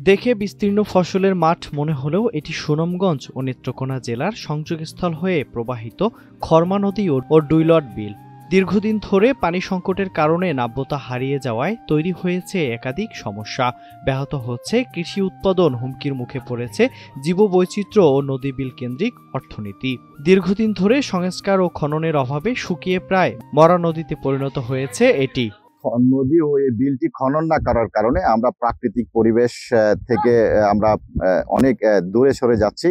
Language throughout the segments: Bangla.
দেখে বিস্তীর্ণ ফসলের মাঠ মনে হলেও এটি সুনামগঞ্জ ও নেত্রকোনা জেলার সংযোগস্থল হয়ে প্রবাহিত খরমা নদী ও ডুইলট বিল। দীর্ঘদিন ধরে পানি সংকটের কারণে নাব্যতা হারিয়ে যাওয়ায় তৈরি হয়েছে একাধিক সমস্যা। ব্যাহত হচ্ছে কৃষি উৎপাদন, হুমকির মুখে পড়েছে জীববৈচিত্র্য ও নদী বিল কেন্দ্রিক অর্থনীতি। দীর্ঘদিন ধরে সংস্কার ও খননের অভাবে শুকিয়ে প্রায় মরা নদীতে পরিণত হয়েছে এটি। নদী ও এই বিলটি খনন না করার কারণে আমরা প্রাকৃতিক পরিবেশ থেকে আমরা অনেক দূরে সরে যাচ্ছি।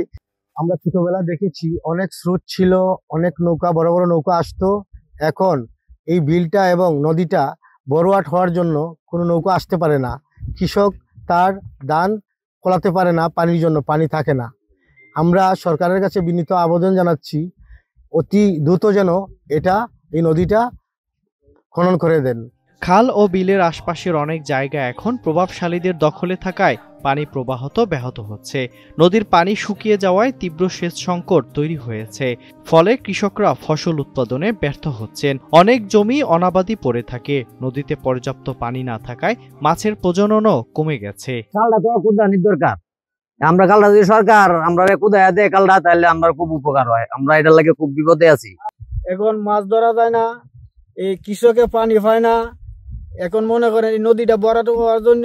আমরা ছোটবেলা দেখেছি অনেক স্রোত ছিল, অনেক নৌকা, বড় বড় নৌকা আসতো। এখন এই বিলটা এবং নদীটা বড়োয়াট হওয়ার জন্য কোনো নৌকা আসতে পারে না। কৃষক তার ধান ফলাতে পারে না, পানির জন্য পানি থাকে না। আমরা সরকারের কাছে বিনীত আবেদন জানাচ্ছি, অতি দ্রুত যেন এই নদীটা খনন করে দেন। খাল ও বিলের আশপাশের অনেক জায়গা এখন প্রভাবশালীদের দখলে থাকায় পানি প্রবাহত ব্যাহত হচ্ছে। নদীর পানি শুকিয়ে যাওয়ায় তীব্র সেচ সংকট তৈরি হয়েছে। ফলে কৃষকরা ফসল উৎপাদনে ব্যর্থ হচ্ছেন। অনেক জমি অনাবাদি পড়ে থাকে। নদীতে পর্যাপ্ত পানি না থাকায় মাছের প্রজননও কমে গেছে। কালটা তো কুদানির দরকার। আমরা কালটা যদি সরকার আমরা কুদায় দেয় কালটা, তাহলে আমরা খুব উপকার হয়। আমরা এটার লাগে খুব বিপদে আছি। এখন মাছ ধরা যায় না, এই কৃষকে পানি পায় না। এখন মনে করেন এই নদীটা ভরাট হওয়ার জন্য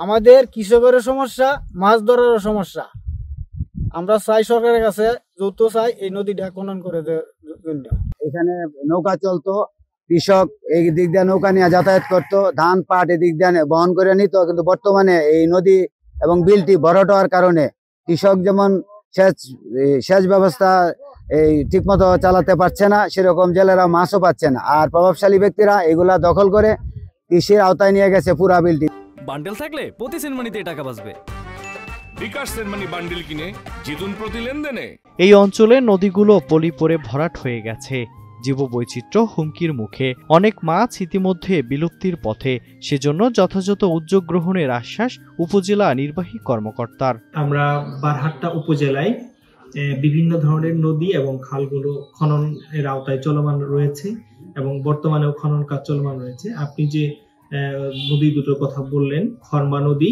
আমাদের কৃষকের সমস্যা, মাছ ধরারও সমস্যা। আমরা চাই সরকারের কাছে যৌথ চাই এই নদীটা খনন করে দেওয়ার জন্য। এখানে নৌকা চলতো, কৃষক এই দিক দিয়ে নৌকা নিয়ে যাতায়াত করতো, ধান পাট এদিক দিয়ে বহন করে নিত। কিন্তু বর্তমানে এই নদী এবং বিলটি ভরাট হওয়ার কারণে কৃষক যেমন সেচ ব্যবস্থা এই ঠিকমতো চালাতে পারছে না, সেরকম জেলেরা মাছও পাচ্ছে না। আর প্রভাবশালী ব্যক্তিরা এগুলা দখল করে কৃষির আওতায় নিয়ে গেছে পুরা বিলটি। বান্ডেল থাকলে প্রতি সেনমানিতে টাকা বাঁচবে। বিকাশ সেনমানি বান্ডেল কিনে জিতুন প্রতি লেনদেনে। এই অঞ্চলে নদীগুলো পলি পড়ে ভরাট হয়ে গেছে। জীববৈচিত্র্য হুমকির মুখে। অনেক মাছ ইতিমধ্যে বিলুপ্তির পথে। সেজন্য যথাযথ উদ্যোগ গ্রহণের আশ্বাস উপজেলা নির্বাহী কর্মকর্তার। আমরা বারহাট্টা উপজেলায় বিভিন্ন ধরনের নদী এবং খালগুলো খননের আওতায় চলমান রয়েছে এবং বর্তমানেও খনন কাজ চলমান রয়েছে। আপনি যে নদী দুটোর কথা বললেন, খরমা নদী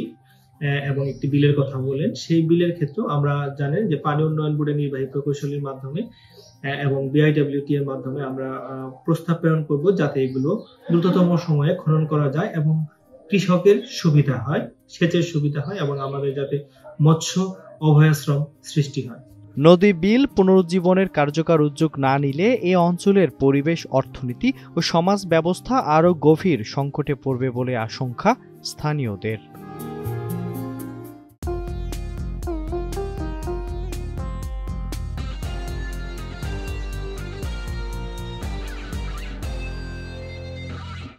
এবং একটি বিলের কথা বললেন, সেই বিলের ক্ষেত্রেও আমরা জানেন যে পানি উন্নয়ন বোর্ডের নির্বাহী প্রকৌশলীর মাধ্যমে এবং বিআইডব্লিউটি এর মাধ্যমে আমরা প্রস্তাব প্রেরণ করব, যাতে এগুলো দ্রুততম সময়ে খনন করা যায় এবং কৃষকের সুবিধা হয়, সেচের সুবিধা হয় এবং আমাদের যাতে মৎস্য অভয়াশ্রম সৃষ্টি হয়। নদী বিল পুনরুজ্জীবনের কার্যকর উদ্যোগ না নিলে এ অঞ্চলের পরিবেশ, অর্থনীতি ও সমাজ ব্যবস্থা আরও গভীর সংকটে পড়বে বলে আশঙ্কা স্থানীয়দের।